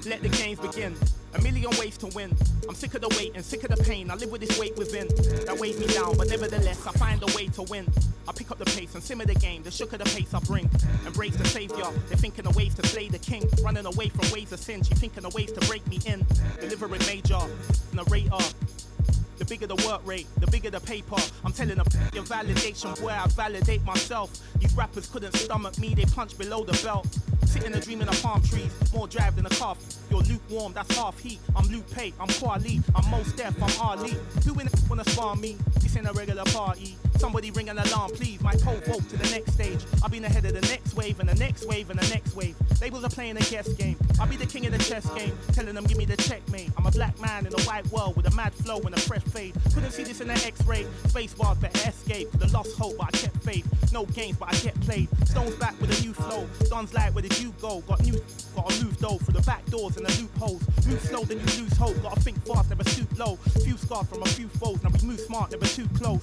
let the games begin. A million ways to win. I'm sick of the wait and sick of the pain. I live with this weight within that weighs me down, but nevertheless I find a way to win. I pick up the pace and simmer the game. The shook of the pace I bring. Embrace the savior. They're thinking of ways to slay the king. Running away from ways of sin. She thinking of ways to break me in. Delivering major, narrator. The bigger the work rate, the bigger the paper. I'm telling them your validation, boy, I validate myself. These rappers couldn't stomach me, they punch below the belt. Sitting a dream in the palm trees, more drive than a calf. You're lukewarm, that's half heat. I'm Luke Pate, I'm Kwali, I'm Most Def, I'm Ali. Who in the wanna spar me? This ain't a regular party. Somebody ring an alarm, please. My pole vote to the next stage. I'll be ahead of the next wave and the next wave and the next wave. Labels are playing a guess game. I'll be the king of the chess game, telling them give me the checkmate. I'm a black man in a white world with a mad flow and a fresh fade. Couldn't see this in the X-ray. Space bars better escape. The lost hope, but I kept faith. No games, but I kept played. Stones back with a new flow. Don's like, where did you go? Gotta move though through the back doors and the loopholes. Move slow, then you lose hope. Gotta think fast, never stoop low. Few scars from a few foes. Now we move smart, never too close.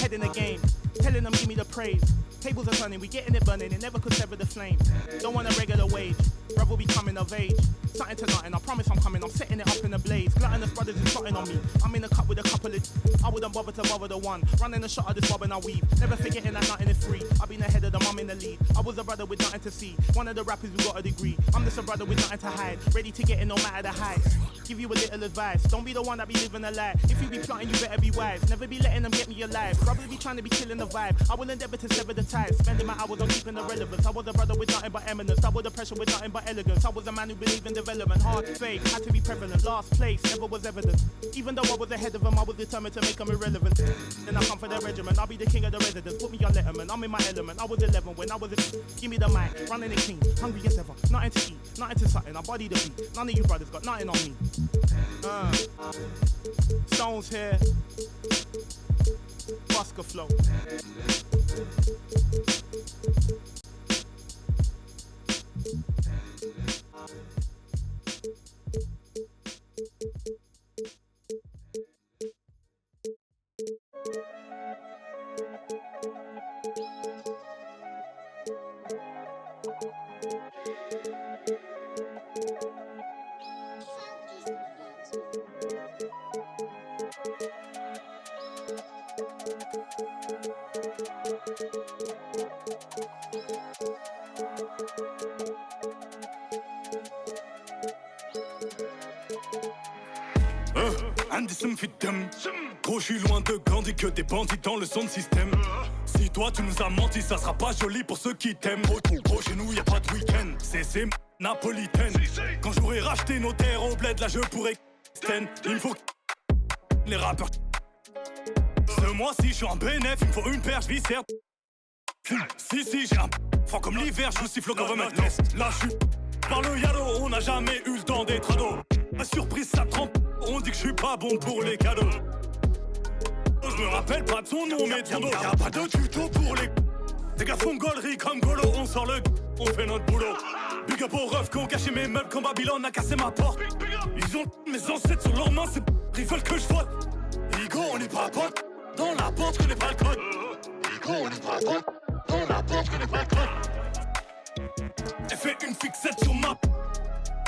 Head in the game, telling them give me the praise. Tables are turning, we getting it burning. It never could sever the flame. Don't want a regular wage. Brother be coming of age. Something to nothing, I promise I'm coming. I'm setting it up in a blaze. Gluttonous brothers is plotting on me. I'm in a cup with a couple of. I wouldn't bother to bother the one. Running a shot of this bob and I weave. Never forgetting that nothing is free. I've been ahead of the mum in the lead. I was a brother with nothing to see. One of the rappers who got a degree. I'm just a brother with nothing to hide. Ready to get in no matter the height. Give you a little advice. Don't be the one that be living a lie. If you be plotting, you better be wise. Never be letting them get me alive. Brothers be trying to be killing the vibe. I will endeavor to sever the ties. Spending my hours on keeping the relevance. I was a brother with nothing but eminence. I was the pressure with nothing but elegance. I was a man who believed in development. Hard faith, had to be prevalent. Last place, never was evident. Even though I was ahead of them, I was determined to make them irrelevant. Then I come for their regiment. I'll be the king of the residence. Put me on Letterman. I'm in my element. I was 11 when I was a. Give me the mic. Running the king. Hungry as ever. Nothing to eat. Nothing to something. I body the beat. None of you brothers got nothing on me. Stones here. Busker flow. Andy fit dem. Gros, je suis loin de Gandhi que des bandits dans le son système. Si toi tu nous as menti, ça sera pas joli pour ceux qui t'aiment. Gros, chez nous y a pas de week-end. C'est napolitaine. Quand j'aurai racheté nos terres au bled, là je pourrais sten. Il me faut les rappeurs. Ce mois-ci, je suis en bénéf, il me faut une paire, je viscère. Si, j'ai un froid comme l'hiver, je vous siffle au government test. Là, je suis par le yalo, on n'a jamais eu le temps d'être ado. La surprise, ça trempe, on dit que je suis pas bon pour les cadeaux. Je me rappelle pas de son nom, mais de son dos. Y'a pas de tuto pour les. Des gars font gaulerie comme Golo, on sort le on fait notre boulot. Big up au ref, qu'on caché mes meubles quand Babylone a cassé ma porte. Ils ont mes ancêtres sur leurs mains, ils veulent que je vote. Igo, on est pas potes, dans la porte, je connais pas le code. Igo, on est pas potes, dans la porte, je connais pas le code. Elle fait une fixette sur ma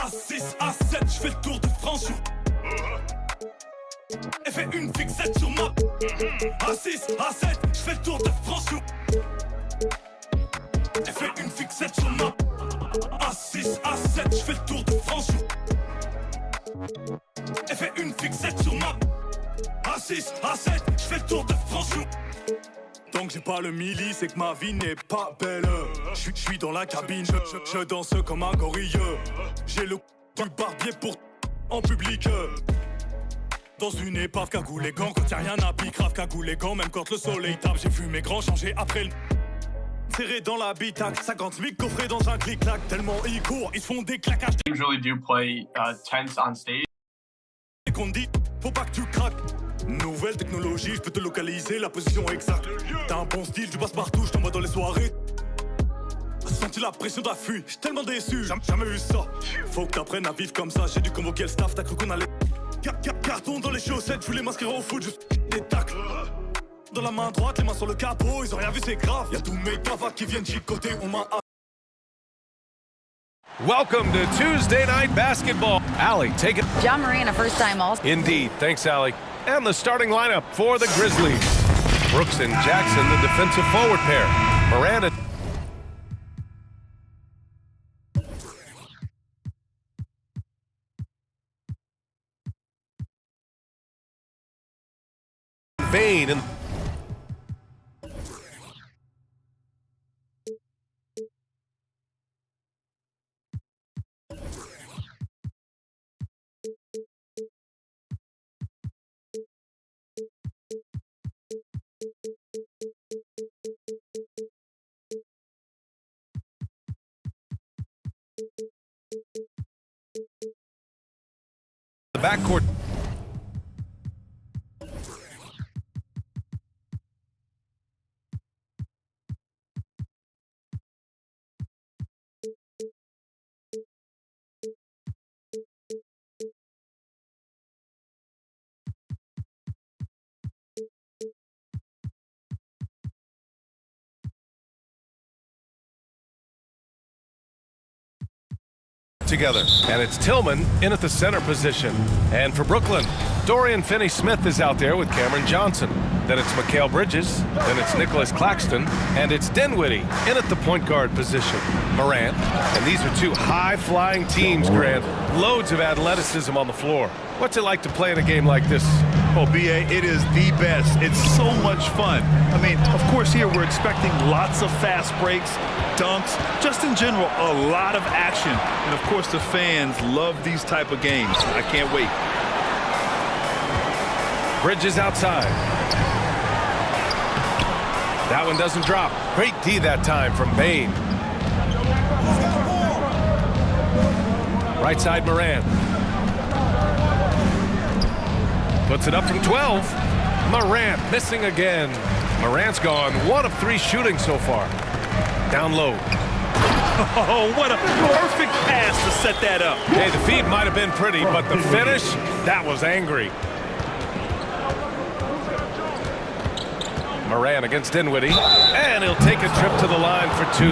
A6, A7, je fais le tour de France. Elle fait une fixette sur ma A6, A7, je fais le tour de France. Elle fait une fixette sur ma A6, A7, je fais le tour de France. Elle fait une fixette sur ma A6, A7, je fais le tour de France. Tant que j'ai pas le milli, c'est que ma vie n'est pas belle. Je suis dans la cabine, je danse comme un gorille. J'ai le du barbier pour en public. Dans une épave, cagoule les gants, quand y'a rien à pique, grave cagoule les gants, même quand le soleil tape. J'ai vu mes grands changer après le serré dans l'habitacle, 50 000 coffrés dans un clic-clac. Tellement ils courent, ils se font des claquages. Usually do play tense on stage. Et qu'on dit, faut pas que tu craques. Nouvelle technologie, je peux te localiser la position exacte. T'as un bon style, tu passes partout, je t'envoie dans les soirées. J'ai senti la pression de la fuite, j'suis tellement déçu, jamais vu ça. Faut que t'apprennes à vivre comme ça, j'ai dû convoquer le staff, t'as cru qu'on allait. Carton dans les chaussettes, je voulais m'inscrire au foot, juste des tacles. Dans la main droite, les mains sur le capot, ils ont rien vu, c'est grave. Y'a tous mes gavas qui viennent chicoter, on m'a. Welcome to Tuesday Night Basketball. Allie, take it. Ja Morant, a first-time All. Indeed. Thanks, Allie. And the starting lineup for the Grizzlies. Brooks and Jackson, the defensive forward pair. Miranda. Bane and the backcourt. Together, and it's Tillman in at the center position. And for Brooklyn, Dorian Finney-Smith is out there with Cameron Johnson. Then it's Mikal Bridges, then it's Nicholas Claxton, and it's Dinwiddie in at the point guard position. Morant, and these are two high-flying teams, Grant. Loads of athleticism on the floor. What's it like to play in a game like this? Oh, B.A., it is the best. It's so much fun. I mean, of course, here we're expecting lots of fast breaks, dunks, just in general, a lot of action. And, of course, the fans love these type of games. I can't wait. Bridges outside. That one doesn't drop. Great D that time from Bane. Right side Morant. Puts it up from 12. Morant missing again. Morant's gone 1 of 3 shooting so far. Down low. Oh, what a perfect pass to set that up. Hey, the feed might have been pretty, but the finish, that was angry. Morant against Dinwiddie, and he'll take a trip to the line for 2.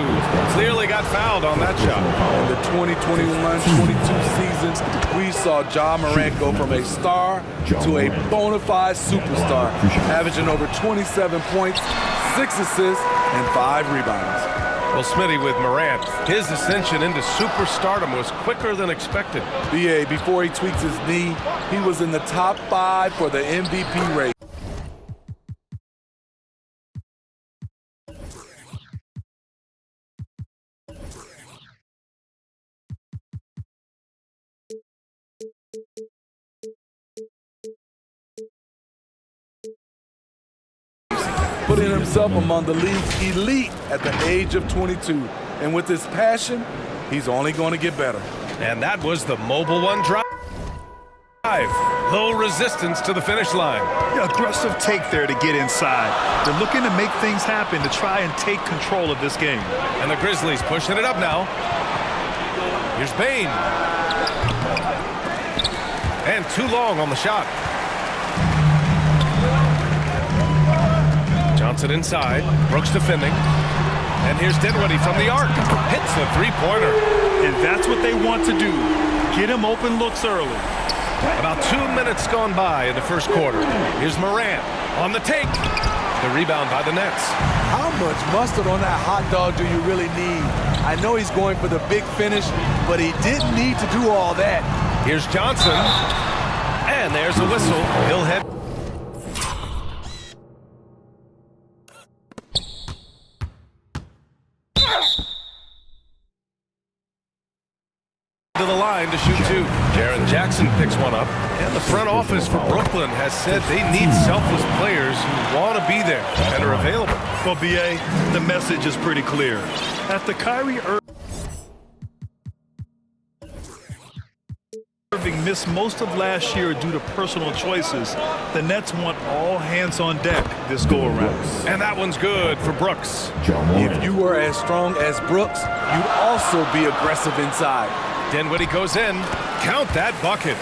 Clearly got fouled on that shot. In the 2021-22 season, we saw Ja Morant go from a star to a bona fide superstar, averaging over 27 points, 6 assists, and 5 rebounds. Well, Smitty, with Morant, his ascension into superstardom was quicker than expected. B.A., before he tweaks his knee, he was in the top 5 for the MVP race. Putting himself among the league's elite at the age of 22. And with his passion, he's only going to get better. And that was the mobile one drive. Low resistance to the finish line. Yeah, aggressive take there to get inside. They're looking to make things happen to try and take control of this game. And the Grizzlies pushing it up now. Here's Bane. And too long on the shot. Johnson inside. Brooks defending. And here's Dinwiddie from the arc. Hits the three-pointer. And that's what they want to do. Get him open looks early. About 2 minutes gone by in the first quarter. Here's Morant on the take. The rebound by the Nets. How much mustard on that hot dog do you really need? I know he's going for the big finish, but he didn't need to do all that. Here's Johnson. And there's a whistle. He'll head to the line to shoot 2. Jaren Jackson picks one up. And the front office for Brooklyn has said they need selfless players who want to be there and are available. Well, B.A., the message is pretty clear. After Kyrie Irving missed most of last year due to personal choices, the Nets want all hands on deck this go-around. And that one's good for Brooks. If you were as strong as Brooks, you'd also be aggressive inside. Dinwiddie goes in. Count that bucket.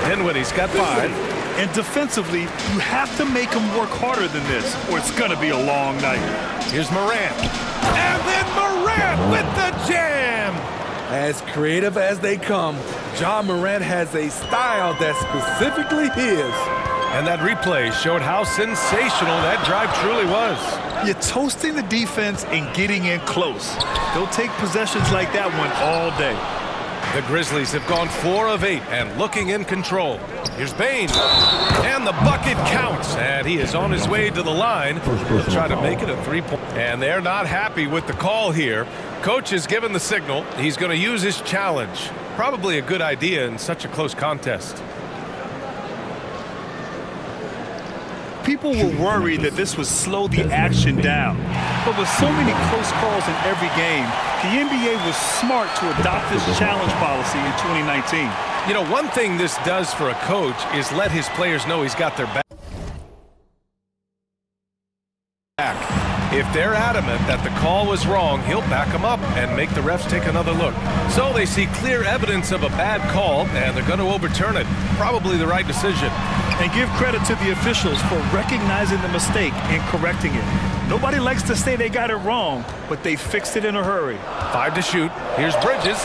Dinwiddie's got 5. And defensively, you have to make him work harder than this, or it's going to be a long night. Here's Morant. And then Morant with the jam. As creative as they come, Ja Morant has a style that's specifically his. And that replay showed how sensational that drive truly was. You're toasting the defense and getting in close. They'll take possessions like that one all day. The Grizzlies have gone 4 of 8 and looking in control. Here's Bane. And the bucket counts. And he is on his way to the line to try to make it a 3-point. And they're not happy with the call here. Coach has given the signal. He's going to use his challenge. Probably a good idea in such a close contest. People were worried that this would slow the action down. But with so many close calls in every game, the NBA was smart to adopt this challenge policy in 2019. You know, one thing this does for a coach is let his players know he's got their back. If they're adamant that the call was wrong, he'll back them up and make the refs take another look. So they see clear evidence of a bad call, and they're going to overturn it. Probably the right decision. And give credit to the officials for recognizing the mistake and correcting it. Nobody likes to say they got it wrong, but they fixed it in a hurry. 5 to shoot. Here's Bridges.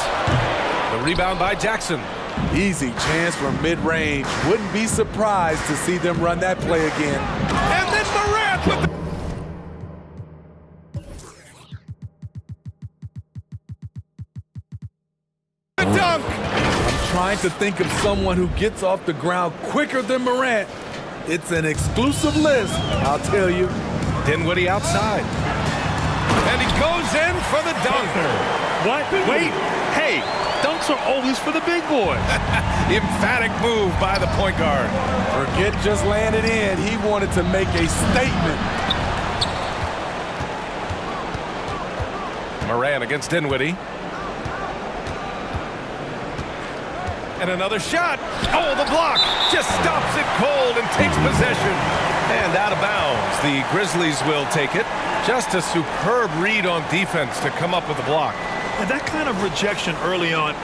The rebound by Jackson. Easy chance from mid-range. Wouldn't be surprised to see them run that play again. And then Morant with the dunk. I'm trying to think of someone who gets off the ground quicker than Morant. It's an exclusive list, I'll tell you. Dinwiddie outside. And he goes in for the dunk. What? Wait. Hey, dunks are always for the big boy. Emphatic move by the point guard. Forget just laying it in. He wanted to make a statement. Morant against Dinwiddie. And another shot. Oh, the block just stops it cold and takes possession. And out of bounds. The Grizzlies will take it. Just a superb read on defense to come up with the block. And that kind of rejection early on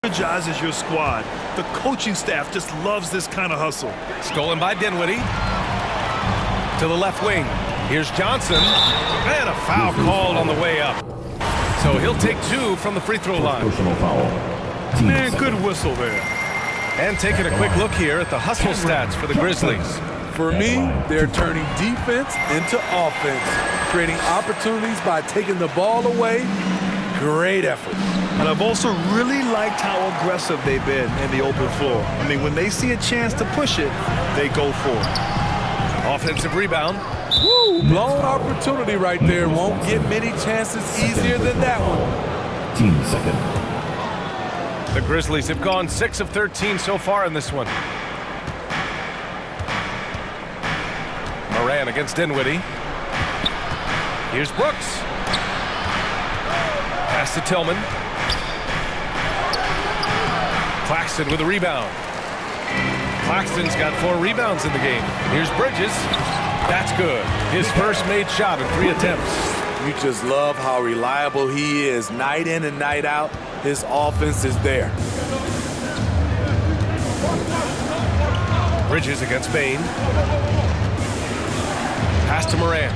energizes your squad. The coaching staff just loves this kind of hustle. Stolen by Dinwiddie. To the left wing. Here's Johnson. And a foul called on the way up. So he'll take 2 from the free throw line. Man, good whistle there. And taking a quick look here at the hustle stats for the Grizzlies. For me, they're turning defense into offense, creating opportunities by taking the ball away. Great effort. And I've also really liked how aggressive they've been in the open floor. I mean, when they see a chance to push it, they go for it. Offensive rebound. Woo, blown opportunity right there. Won't get many chances easier than that one. Team second. The Grizzlies have gone 6 of 13 so far in this one. Morant against Dinwiddie. Here's Brooks. Pass to Tillman. Claxton with a rebound. Claxton's got 4 rebounds in the game. Here's Bridges. That's good. His first made shot in 3 attempts. You just love how reliable he is. Night in and night out, his offense is there. Bridges against Bane. Pass to Morant.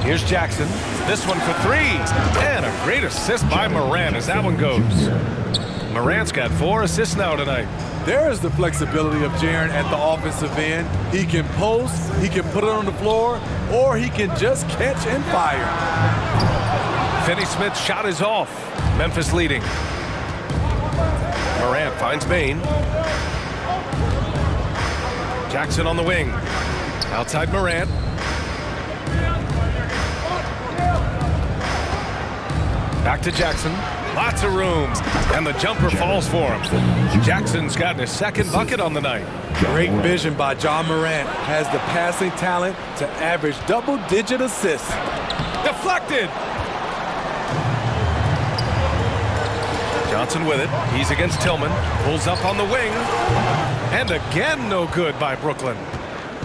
Here's Jackson. This one for 3. And a great assist by Morant as that one goes. Morant's got 4 assists now tonight. There is the flexibility of Jaren at the offensive end. He can post, he can put it on the floor, or he can just catch and fire. Finney-Smith's shot is off. Memphis leading. Morant finds Bane. Jackson on the wing. Outside Morant. Back to Jackson. Lots of room. And the jumper falls for him. Jackson's gotten his 2nd bucket on the night. Great vision by Ja Morant. Has the passing talent to average double-digit assists. Deflected. Johnson with it. He's against Tillman. Pulls up on the wing. And again, no good by Brooklyn.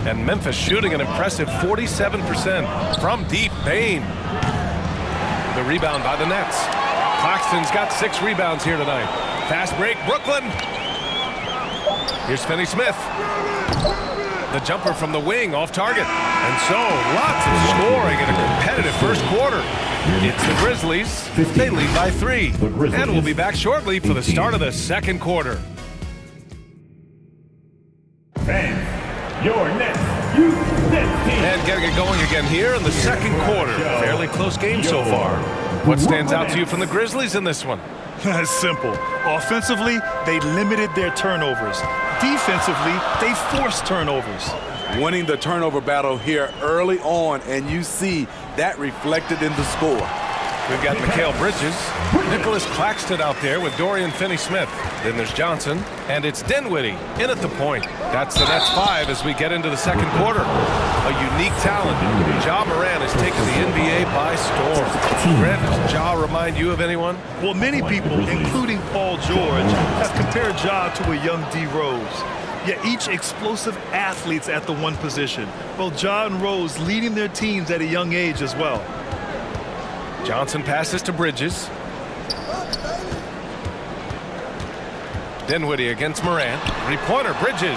And Memphis shooting an impressive 47% from deep. Bane. The rebound by the Nets. Claxton's got 6 rebounds here tonight. Fast break, Brooklyn. Here's Finney-Smith. The jumper from the wing off target. And so lots of scoring in a competitive first quarter. It's the Grizzlies. They lead by 3. And we'll be back shortly for the start of the second quarter. Fans, your next U15. And getting it going again here in the second quarter. Fairly close game so far. What stands out to you from the Grizzlies in this one? It's simple. Offensively, they limited their turnovers. Defensively, they forced turnovers. Winning the turnover battle here early on, and you see that reflected in the score. We've got Mikal Bridges, Nicholas Claxton out there with Dorian Finney-Smith. Then there's Johnson, and it's Dinwiddie in at the point. That's the Nets 5 as we get into the second quarter. A unique talent. Ja Morant has taken the NBA by storm. Grant, does Ja remind you of anyone? Well, many people, including Paul George, have compared Ja to a young D. Rose. Yet each explosive athletes at the one position. Both Ja and Rose leading their teams at a young age as well. Johnson passes to Bridges. Dinwiddie against Morant. Three-pointer, Bridges.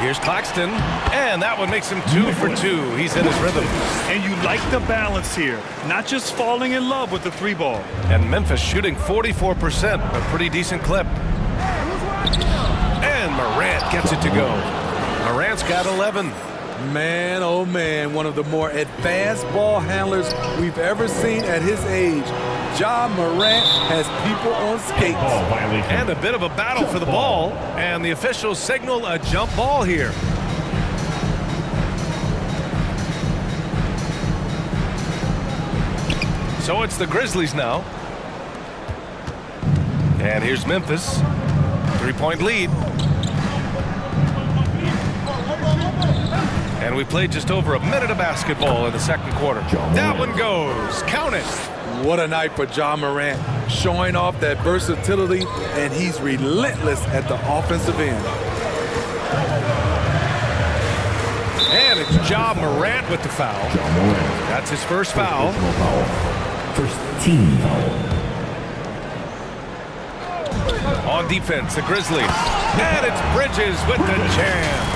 Here's Claxton, and that one makes him 2 for 2. He's in his rhythm. And you like the balance here, not just falling in love with the 3-ball. And Memphis shooting 44%, a pretty decent clip. And Morant gets it to go. Morant's got 11. Man, oh man, one of the more advanced ball handlers we've ever seen at his age. Ja Morant has people on skates. And a bit of a battle for the ball, and the officials signal a jump ball here. So it's the Grizzlies now. And here's Memphis. 3-point lead. And we played just over a minute of basketball in the second quarter. That one goes. Count it. What a night for Ja Morant, showing off that versatility, and he's relentless at the offensive end. And it's Ja Morant with the foul. That's his first foul. First team foul. On defense, the Grizzlies. And it's Bridges with the jam.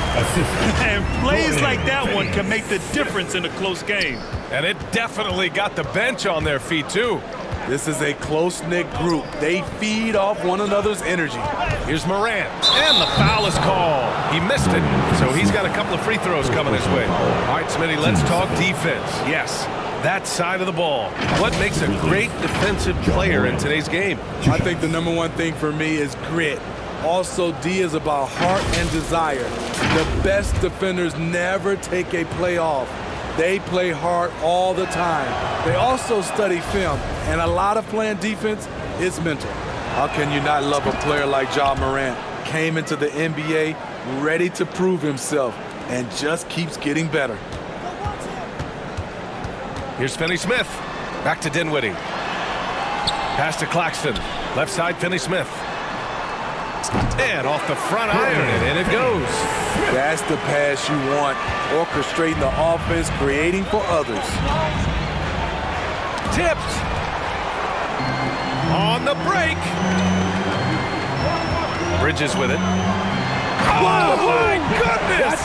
And plays like that one can make the difference in a close game. And it definitely got the bench on their feet, too. This is a close-knit group. They feed off one another's energy. Here's Morant. And the foul is called. He missed it, so he's got a couple of free throws coming his way. All right, Smitty, let's talk defense. Yes, that side of the ball. What makes a great defensive player in today's game? I think the number one thing for me is grit. Also, D is about heart and desire. The best defenders never take a play off. They play hard all the time. They also study film, and a lot of playing defense is mental. How can you not love a player like Ja Morant? Came into the NBA ready to prove himself and just keeps getting better. Here's Finney-Smith. Back to Dinwiddie. Pass to Claxton. Left side, Finney-Smith. And off the front iron, and in it goes. That's the pass you want. Orchestrating the offense, creating for others. Tipped. On the break. Bridges with it. Oh, my goodness!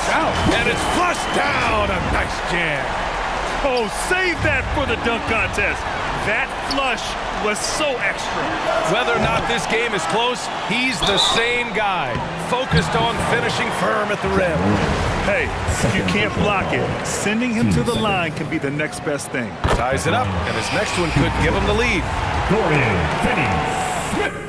And it's flushed down. A nice jam. Oh, save that for the dunk contest. That flush was so extra. Whether or not this game is close, he's the same guy. Focused on finishing firm at the rim. Hey, if you can't block it, sending him to the line can be the next best thing. Ties it up, and his next one could give him the lead. Dorian Finney-Smith.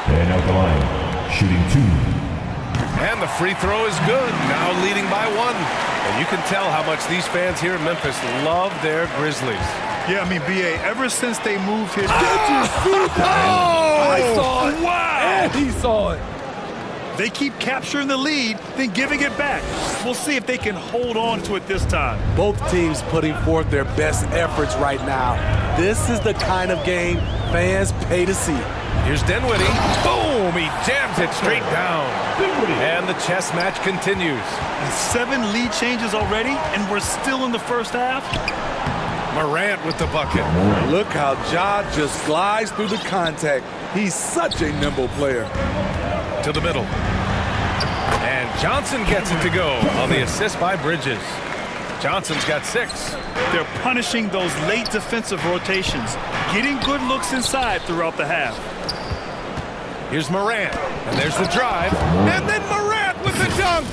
And out the line, shooting 2. And the free throw is good, now leading by 1. And you can tell how much these fans here in Memphis love their Grizzlies. Yeah, I mean, B.A., ever since they moved his... I saw it. Wow! And he saw it. They keep capturing the lead, then giving it back. We'll see if they can hold on to it this time. Both teams putting forth their best efforts right now. This is the kind of game fans pay to see. Here's Dinwiddie. Boom! He jams it straight down. And the chess match continues. 7 lead changes already, and we're still in the first half. Morant with the bucket. Look how Ja just glides through the contact. He's such a nimble player. To the middle. And Johnson gets it to go on the assist by Bridges. Johnson's got 6. They're punishing those late defensive rotations, getting good looks inside throughout the half. Here's Morant, and there's the drive, and then Morant with the dunk!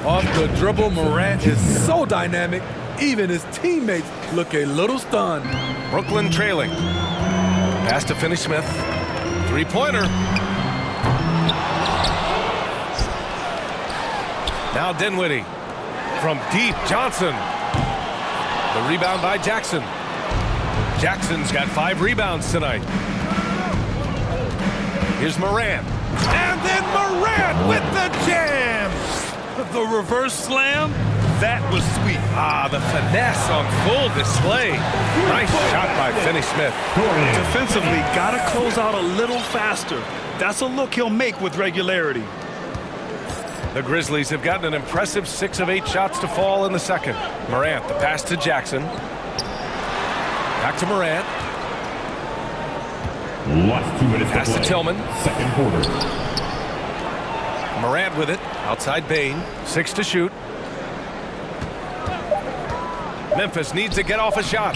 Off the dribble, Morant is so dynamic, even his teammates look a little stunned. Brooklyn trailing. Pass to Finney-Smith. Three-pointer. Now Dinwiddie. From deep, Johnson. The rebound by Jackson. Jackson's got 5 rebounds tonight. Here's Morant. And then Morant with the jam! The reverse slam, that was sweet. Ah, the finesse on full display. Nice shot by Finney-Smith. Defensively, got to close out a little faster. That's a look he'll make with regularity. The Grizzlies have gotten an impressive 6 of 8 shots to fall in the second. Morant, the pass to Jackson. Back to Morant. Last 2 minutes Pass to Tillman. Second quarter. Morant with it. Outside Bane. 6 to shoot. Memphis needs to get off a shot.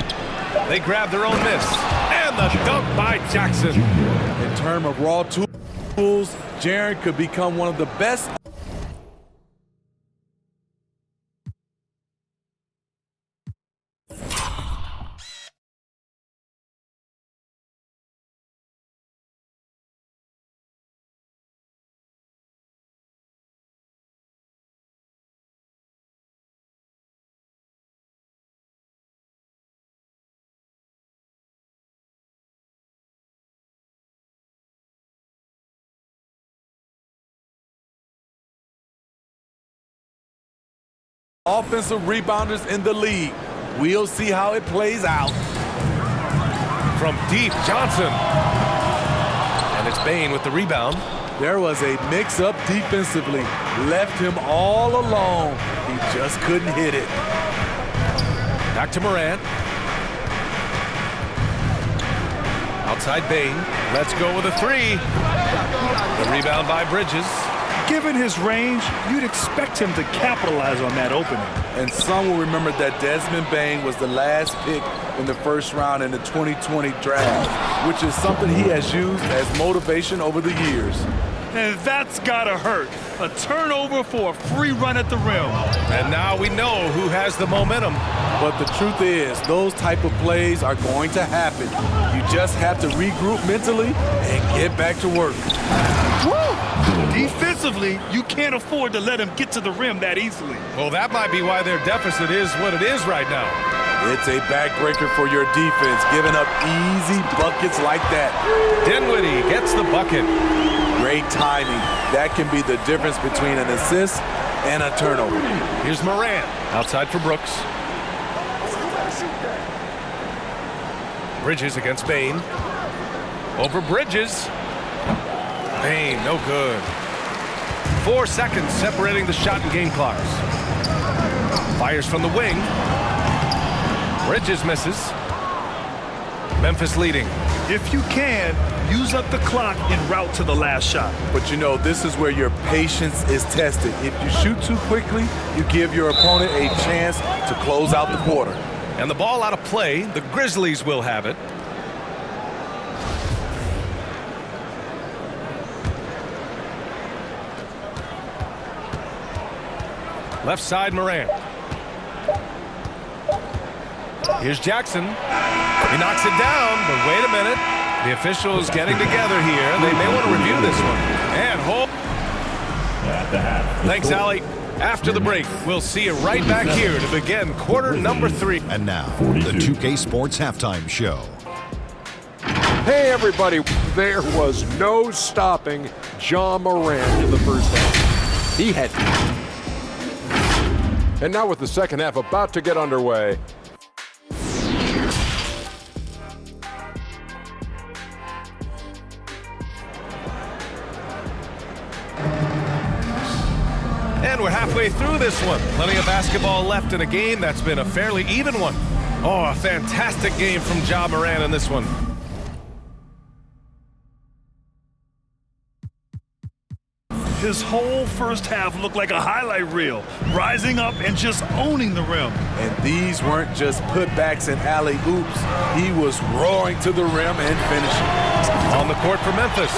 They grab their own miss. And the dunk by Jackson. In terms of raw tools, Jaren could become one of the best. Offensive rebounders in the league. We'll see how it plays out. From deep, Johnson. And it's Bane with the rebound. There was a mix-up defensively. Left him all alone. He just couldn't hit it. Back to Morant. Outside Bane. Let's go with a 3. The rebound by Bridges. Given his range, you'd expect him to capitalize on that opening. And some will remember that Desmond Bane was the last pick in the first round in the 2020 draft, which is something he has used as motivation over the years. And that's gotta hurt. A turnover for a free run at the rim. And now we know who has the momentum. But the truth is, those type of plays are going to happen. You just have to regroup mentally and get back to work. Woo! Defensively, you can't afford to let him get to the rim that easily. Well, that might be why their deficit is what it is right now. It's a backbreaker for your defense, giving up easy buckets like that. Dinwiddie gets the bucket. Great timing. That can be the difference between an assist and a turnover. Here's Morant. Outside for Brooks. Bridges against Bane. Over Bridges. Bane, no good. 4 seconds separating the shot and game clocks. Fires from the wing. Bridges misses. Memphis leading. If you can, use up the clock en route to the last shot. But you know, this is where your patience is tested. If you shoot too quickly, you give your opponent a chance to close out the quarter. And the ball out of play, the Grizzlies will have it. Left side, Morant. Here's Jackson. He knocks it down, but wait a minute. The officials getting together here. They may want to review this one. And hold. Thanks, Allie. After the break, we'll see you right back here to begin quarter number 3. And now, the 2K Sports Halftime Show. Hey everybody, there was no stopping Ja Morant in the first half. He had. And now with the second half about to get underway. And we're halfway through this one. Plenty of basketball left in a game that's been a fairly even one. Oh, a fantastic game from Ja Morant in this one. His whole first half looked like a highlight reel, rising up and just owning the rim. And these weren't just putbacks and alley-oops. He was roaring to the rim and finishing. On the court for Memphis,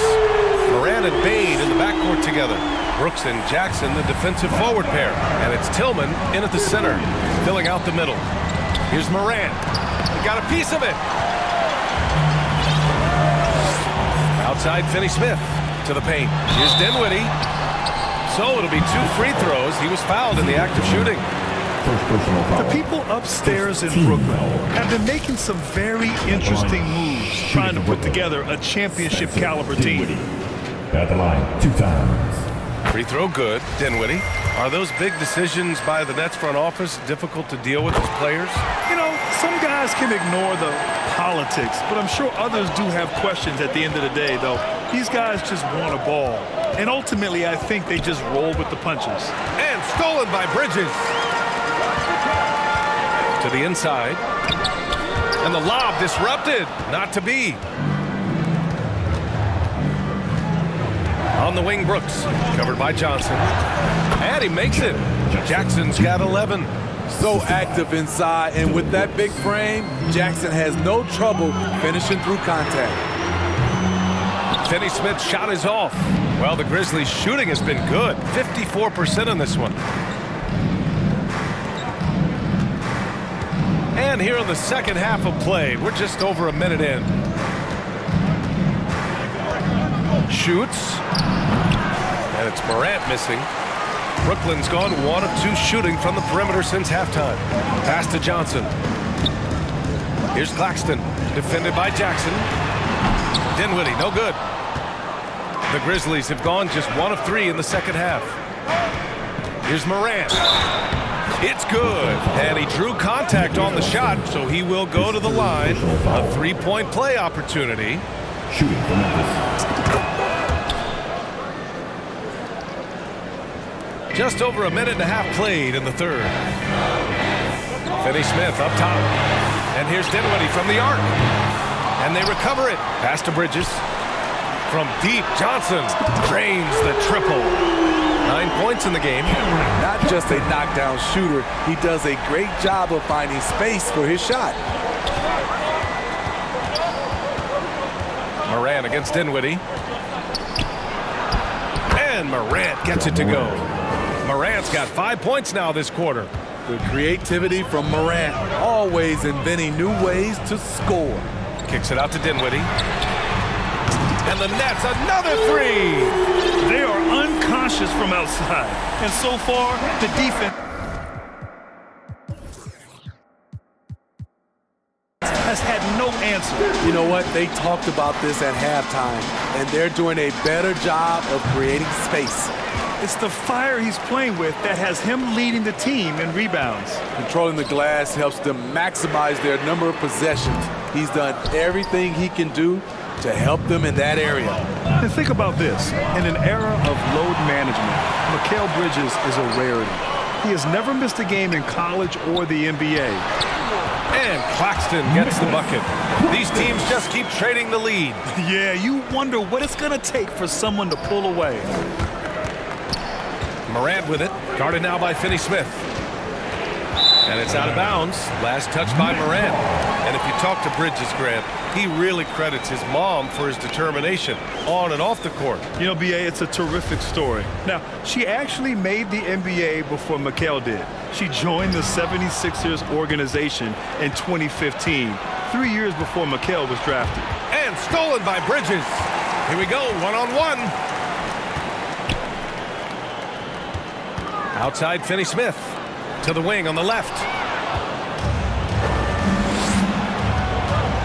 Morant and Bane in the backcourt together. Brooks and Jackson, the defensive forward pair. And it's Tillman in at the center, filling out the middle. Here's Morant. He got a piece of it. Outside Finney-Smith to the paint. Here's Dinwiddie. So it'll be 2 free throws. He was fouled in the act of shooting. The people upstairs in Brooklyn have been making some very interesting moves, trying to put together a championship caliber team. At the line 2 times. Free throw good. Dinwiddie. Are those big decisions by the Nets front office difficult to deal with as players? You know, some guys can ignore the politics, but I'm sure others do have questions at the end of the day, though. These guys just want a ball. And ultimately, I think they just roll with the punches. And stolen by Bridges. To the inside. And the lob disrupted. Not to be. On the wing, Brooks. Covered by Johnson. And he makes it. Jackson's got 11. So active inside, and with that big frame, Jackson has no trouble finishing through contact. Finney-Smith's shot is off. Well, the Grizzlies' shooting has been good. 54% on this one. And here in the second half of play, we're just over a minute in. Shoots. And it's Morant missing. Brooklyn's gone 1 of 2 shooting from the perimeter since halftime. Pass to Johnson. Here's Claxton, defended by Jackson. Dinwiddie, no good. The Grizzlies have gone just 1 of 3 in the second half. Here's Morant. It's good. And he drew contact on the shot, so he will go to the line. A 3-point play opportunity. Shooting for Memphis. Just over a minute and a half played in the third. Finney-Smith up top. And here's Dinwiddie from the arc. And they recover it. Pass to Bridges. From deep, Johnson drains the triple. 9 points in the game. Not just a knockdown shooter, he does a great job of finding space for his shot. Morant against Dinwiddie. And Morant gets it to go. Morant's got 5 points now this quarter. The creativity from Morant, always inventing new ways to score. Kicks it out to Dinwiddie. And the Nets, another 3! They are unconscious from outside. And so far, the defense has had no answer. You know what? They talked about this at halftime, and they're doing a better job of creating space. It's the fire he's playing with that has him leading the team in rebounds. Controlling the glass helps them maximize their number of possessions. He's done everything he can do to help them in that area. And think about this. In an era of load management, Mikal Bridges is a rarity. He has never missed a game in college or the NBA. And Claxton gets the bucket. These teams just keep trading the lead. Yeah, you wonder what it's going to take for someone to pull away. Morant with it, guarded now by Finney-Smith. And it's out of bounds. Last touch by Morant. And if you talk to Bridges, Grant, he really credits his mom for his determination on and off the court. You know, B.A., it's a terrific story. Now, she actually made the NBA before Mikal did. She joined the 76ers organization in 2015, 3 years before Mikal was drafted. And stolen by Bridges. Here we go, one-on-one. Outside Finney-Smith. To the wing on the left.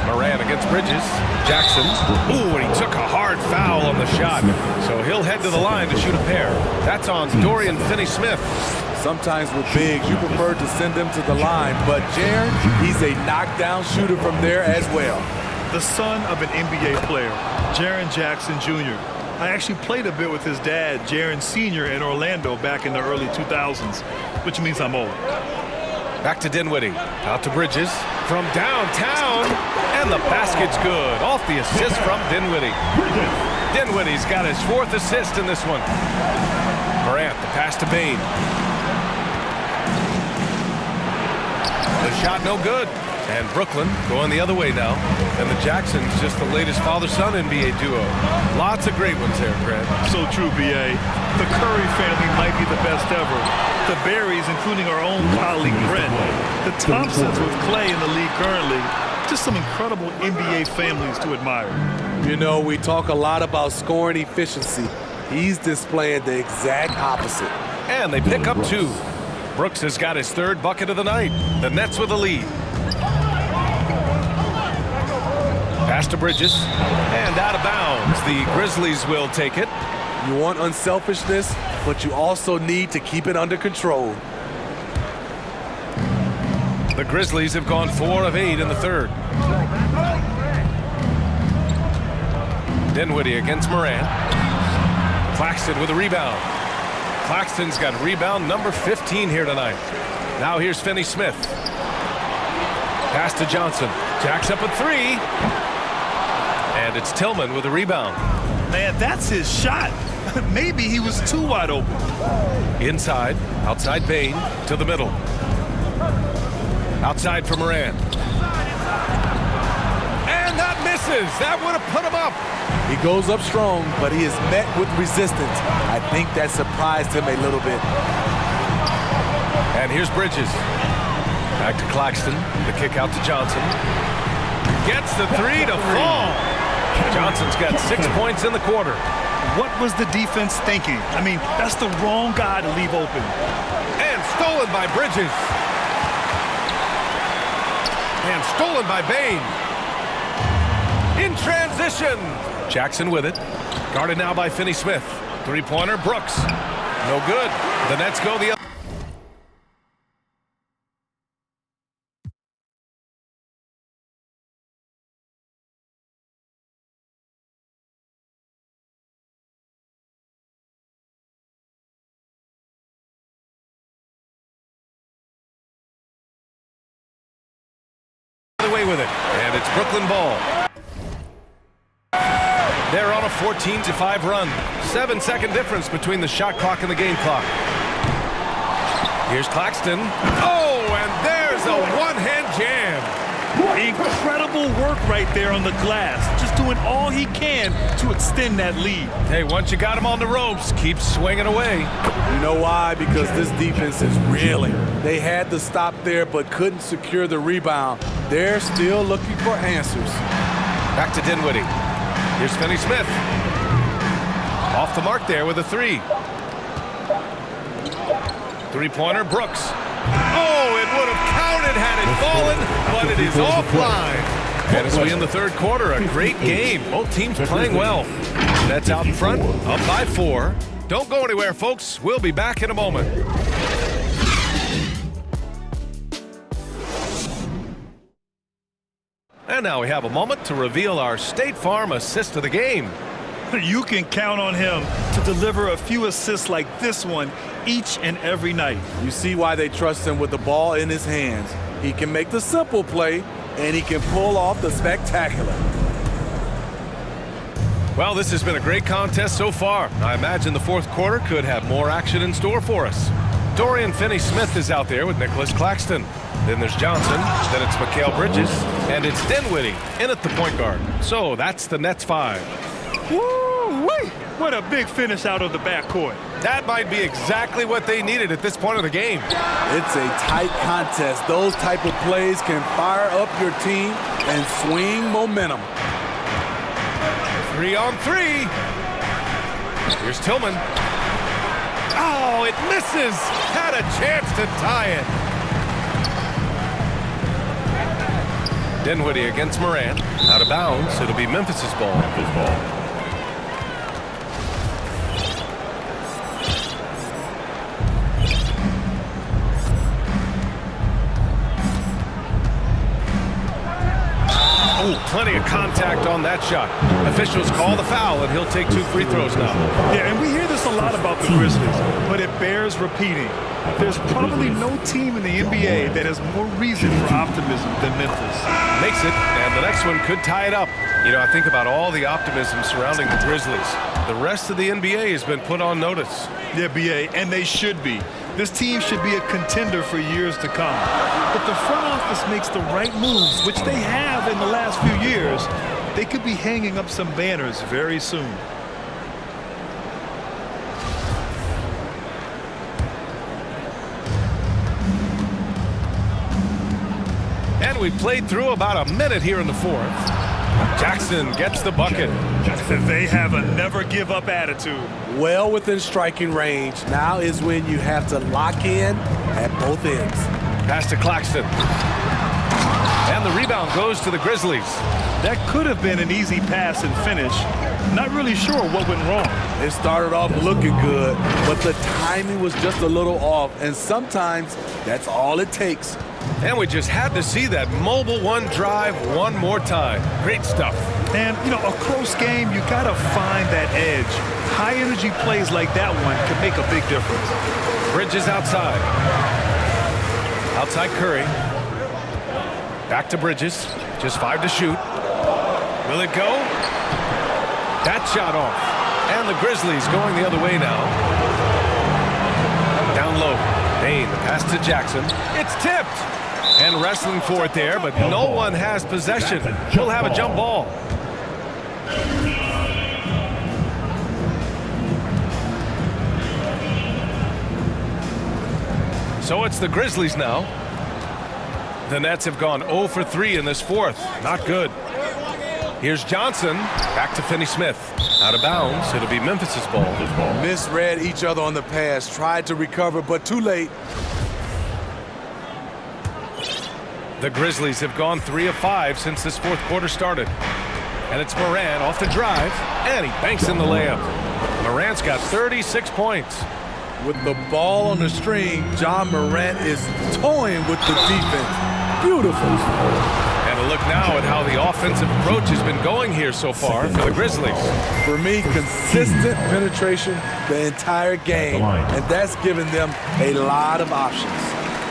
Morant against Bridges. Jackson. Ooh, and he took a hard foul on the shot. So he'll head to the line to shoot a pair. That's on Dorian Finney-Smith. Sometimes with bigs, you prefer to send them to the line, but Jaren, he's a knockdown shooter from there as well. The son of an NBA player, Jaren Jackson Jr. I actually played a bit with his dad, Jaren Sr. in Orlando back in the early 2000s, which means I'm old. Back to Dinwiddie. Out to Bridges. From downtown. And the basket's good. Off the assist from Dinwiddie. Dinwiddie's got his 4th assist in this one. Morant, the pass to Bane. The shot no good. And Brooklyn going the other way now. And the Jacksons just the latest father-son NBA duo. Lots of great ones there, Grant. So true, B.A. The Curry family might be the best ever. The Berries, including our own colleague Brent. The Thompsons with Clay in the league currently. Just some incredible NBA families to admire. You know, we talk a lot about scoring efficiency. He's displaying the exact opposite. And they pick up 2. Brooks has got his 3rd bucket of the night. The Nets with a lead. Pass to Bridges. And out of bounds. The Grizzlies will take it. You want unselfishness, but you also need to keep it under control. The Grizzlies have gone 4 of 8 in the 3rd. Dinwiddie against Morant. Claxton with a rebound. Claxton's got rebound number 15 here tonight. Now here's Finney-Smith. Pass to Johnson. Jacks up a 3. And it's Tillman with a rebound. Man, that's his shot. Maybe he was too wide open. Inside, outside Bane, to the middle. Outside for Morant. And that misses. That would have put him up. He goes up strong, but he is met with resistance. I think that surprised him a little bit. And here's Bridges. Back to Claxton. The kick out to Johnson. Gets the 3 to fall. Johnson's got 6 points in the quarter. What was the defense thinking? I mean, that's the wrong guy to leave open. And stolen by Bridges. And stolen by Bane. In transition. Jackson with it. Guarded now by Finney-Smith. 3-pointer, Brooks. No good. The Nets go the other. Away with it, and it's Brooklyn ball. They're on a 14-5 run. 7-second difference between the shot clock and the game clock. Here's Claxton. Oh, and there's a one-hand jam. Incredible work right there on the glass. Just doing all he can to extend that lead. Hey, once you got him on the ropes, keep swinging away. You know why? Because this defense is reeling. They had to stop there but couldn't secure the rebound. They're still looking for answers. Back to Dinwiddie. Here's Finney-Smith. Off the mark there with a 3. 3-pointer, Brooks. Oh, it would have counted had it fallen, but it is offline. And as we in the 3rd quarter, a great game. Both teams playing well. Nets out in front, up by 4. Don't go anywhere, folks. We'll be back in a moment. And now we have a moment to reveal our State Farm assist of the game. You can count on him to deliver a few assists like this one each and every night. You see why they trust him with the ball in his hands. He can make the simple play, and he can pull off the spectacular. Well, this has been a great contest so far. I imagine the 4th quarter could have more action in store for us. Dorian Finney-Smith is out there with Nicholas Claxton. Then there's Johnson, then it's Mikal Bridges, and it's Dinwiddie in at the point guard. So that's the Nets 5. Woo-wee! What a big finish out of the backcourt. That might be exactly what they needed at this point of the game. It's a tight contest. Those type of plays can fire up your team and swing momentum. 3-on-3. Here's Tillman. Oh, it misses. Had a chance to tie it. Dinwiddie against Morant. Out of bounds. It'll be Memphis's ball. Oh, plenty of contact on that shot. Officials call the foul, and he'll take 2 free throws now. Yeah, and we hear this a lot about the Grizzlies, but it bears repeating. There's probably no team in the NBA that has more reason for optimism than Memphis. Makes it, and the next one could tie it up. You know, I think about all the optimism surrounding the Grizzlies. The rest of the NBA has been put on notice. Yeah, BA, and they should be. This team should be a contender for years to come. If the front office makes the right moves, which they have in the last few years, they could be hanging up some banners very soon. And we played through about a minute here in the fourth. Jackson gets the bucket. They have a never-give-up attitude. Well within striking range. Now is when you have to lock in at both ends. Pass to Claxton. And the rebound goes to the Grizzlies. That could have been an easy pass and finish. Not really sure what went wrong. It started off looking good, but the timing was just a little off, and sometimes that's all it takes. And we just had to see that mobile one drive one more time. Great stuff. And, you know, a close game, you got to find that edge. High-energy plays like that one can make a big difference. Bridges outside. Outside Curry. Back to Bridges. Just 5 to shoot. Will it go? That shot off. And the Grizzlies going the other way now. Down low. Bane, the pass to Jackson. It's tipped. And wrestling for it there, but no one has possession. He'll have a jump ball. So it's the Grizzlies now. The Nets have gone 0 for 3 in this fourth. Not good. Here's Johnson. Back to Finney-Smith. Out of bounds. It'll be Memphis's ball. Misread each other on the pass. Tried to recover, but too late. The Grizzlies have gone 3 of 5 since this fourth quarter started. And it's Morant off the drive. And he banks in the layup. Morant's got 36 points. With the ball on the string, Ja Morant is toying with the defense. Beautiful. And a look now at how the offensive approach has been going here so far for the Grizzlies. For me, consistent penetration the entire game, and that's given them a lot of options.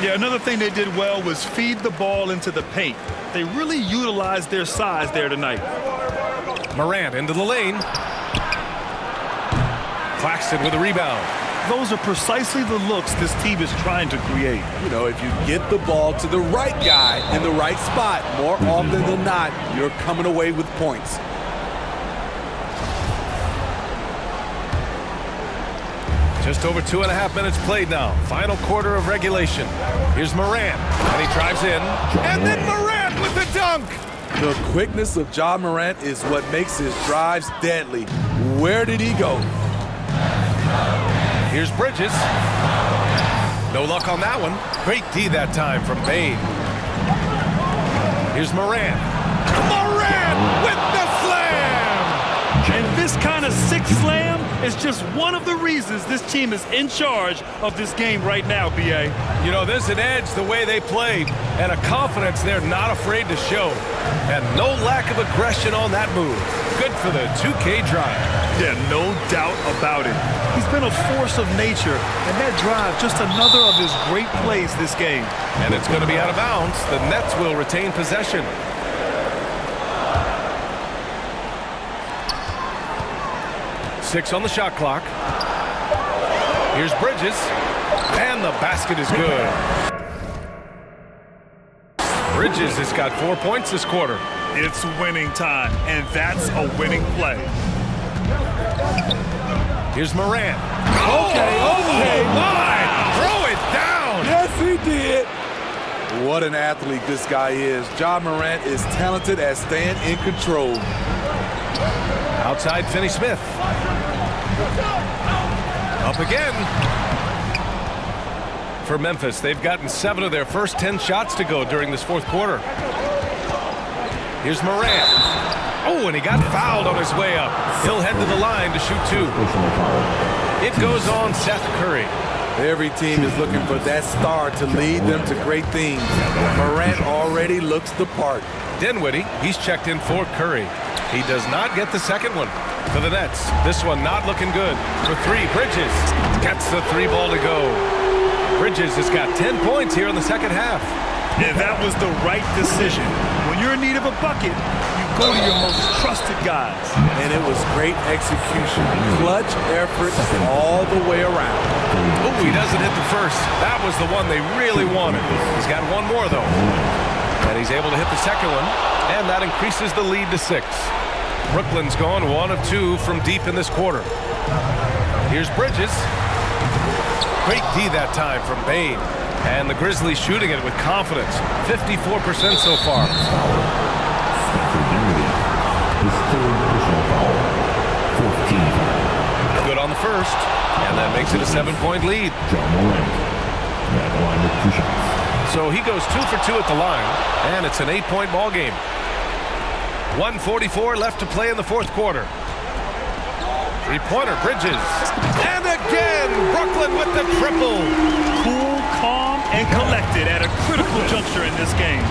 Yeah, another thing they did well was feed the ball into the paint. They really utilized their size there tonight. Morant into the lane. Claxton with a rebound. Those are precisely the looks this team is trying to create. You know, if you get the ball to the right guy in the right spot, more often than not, you're coming away with points. Just over 2.5 minutes played now. Final quarter of regulation. Here's Morant. And he drives in. And then Morant with the dunk. The quickness of Ja Morant is what makes his drives deadly. Where did he go? Here's Bridges. No luck on that one. Great D that time from Bane. Here's Morant. Morant with the slam! And this kind of sick slam is just one of the reasons this team is in charge of this game right now, B.A. You know, there's an edge the way they play and a confidence they're not afraid to show. And no lack of aggression on that move. Good for the 2K drive. Yeah, no doubt about it. He's been a force of nature, and that drive, just another of his great plays this game. And it's going to be out of bounds. The Nets will retain possession. Six on the shot clock. Here's Bridges. And the basket is good. Bridges has got 4 points this quarter. It's winning time, and that's a winning play. Here's Morant. Okay. Why? Throw it down. Yes, he did. What an athlete this guy is. Ja Morant is talented at staying in control. Outside Finney-Smith. Up again. For Memphis, they've gotten 7 of their first 10 shots to go during this fourth quarter. Here's Morant. Oh, and he got fouled on his way up. He'll head to the line to shoot 2. It goes on Seth Curry. Every team is looking for that star to lead them to great things. Morant already looks the part. Dinwiddie, he's checked in for Curry. He does not get the second one. For the Nets, this one not looking good. For 3, Bridges gets the 3 ball to go. Bridges has got 10 points here in the second half. And that was the right decision. When you're in need of a bucket, you go to your most trusted guys. And it was great execution. Clutch effort all the way around. Oh, he doesn't hit the first. That was the one they really wanted. He's got one more, though. And he's able to hit the second one. And that increases the lead to 6. Brooklyn's gone 1 of 2 from deep in this quarter. Here's Bridges. Great D that time from Bane. And the Grizzlies shooting it with confidence. 54% so far. Good on the first. And that makes it a 7-point lead. So he goes 2 for 2 at the line. And it's an 8-point ball game. 1:44 left to play in the fourth quarter. 3-pointer, Bridges. And again, Brooklyn with the triple. Cool, calm, and collected at a critical juncture in this game.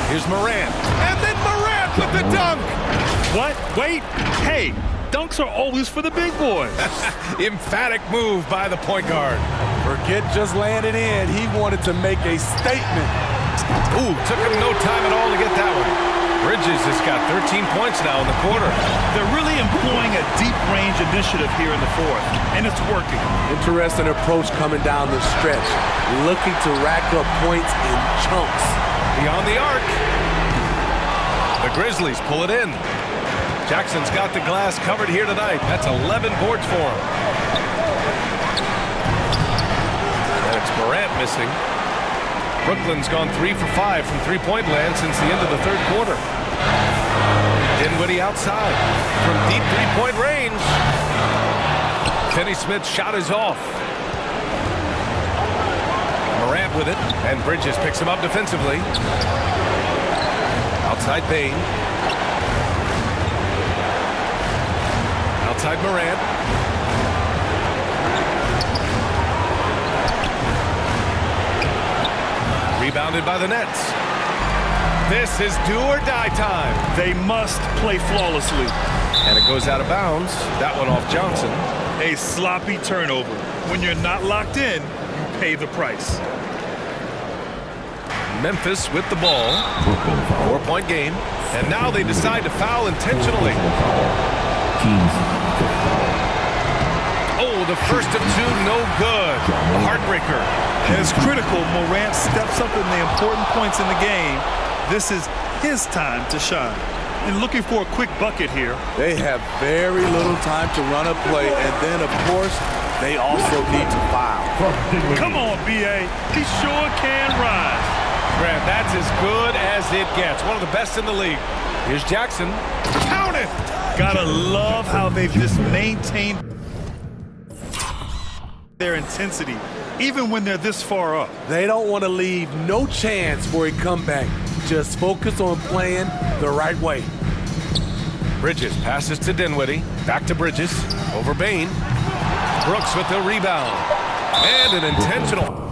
Here's Morant. And then Morant with the dunk. What? Wait. Hey, dunks are always for the big boys. Emphatic move by the point guard. Forget just laying it in. He wanted to make a statement. Ooh, took him no time at all to get that one. Bridges has got 13 points now in the quarter. They're really employing a deep range initiative here in the fourth, and it's working. Interesting approach coming down the stretch. Looking to rack up points in chunks. Beyond the arc. The Grizzlies pull it in. Jackson's got the glass covered here tonight. That's 11 boards for him. And it's Morant missing. Brooklyn's gone 3 for 5 from three-point land since the end of the third quarter. Dinwiddie outside from deep three-point range. Finney-Smith's shot is off. Morant with it, and Bridges picks him up defensively. Outside Bane. Outside Morant. Rebounded by the Nets. This is do or die time. They must play flawlessly. And it goes out of bounds. That one off Johnson. A sloppy turnover. When you're not locked in, you pay the price. Memphis with the ball. 4-point game. And now they decide to foul intentionally. Oh, the first of 2, no good. A heartbreaker. And it's critical Morant steps up in the important points in the game. This is his time to shine. And looking for a quick bucket here. They have very little time to run a play, and then, of course, they also need to foul. Come on, B.A. He sure can rise. Grant, that's as good as it gets. One of the best in the league. Here's Jackson. Count it! Gotta love how they've just maintained their intensity, even when they're this far up. They don't want to leave no chance for a comeback. Just focus on playing the right way. Bridges passes to Dinwiddie. Back to Bridges. Over Bane. Brooks with the rebound. And an intentional.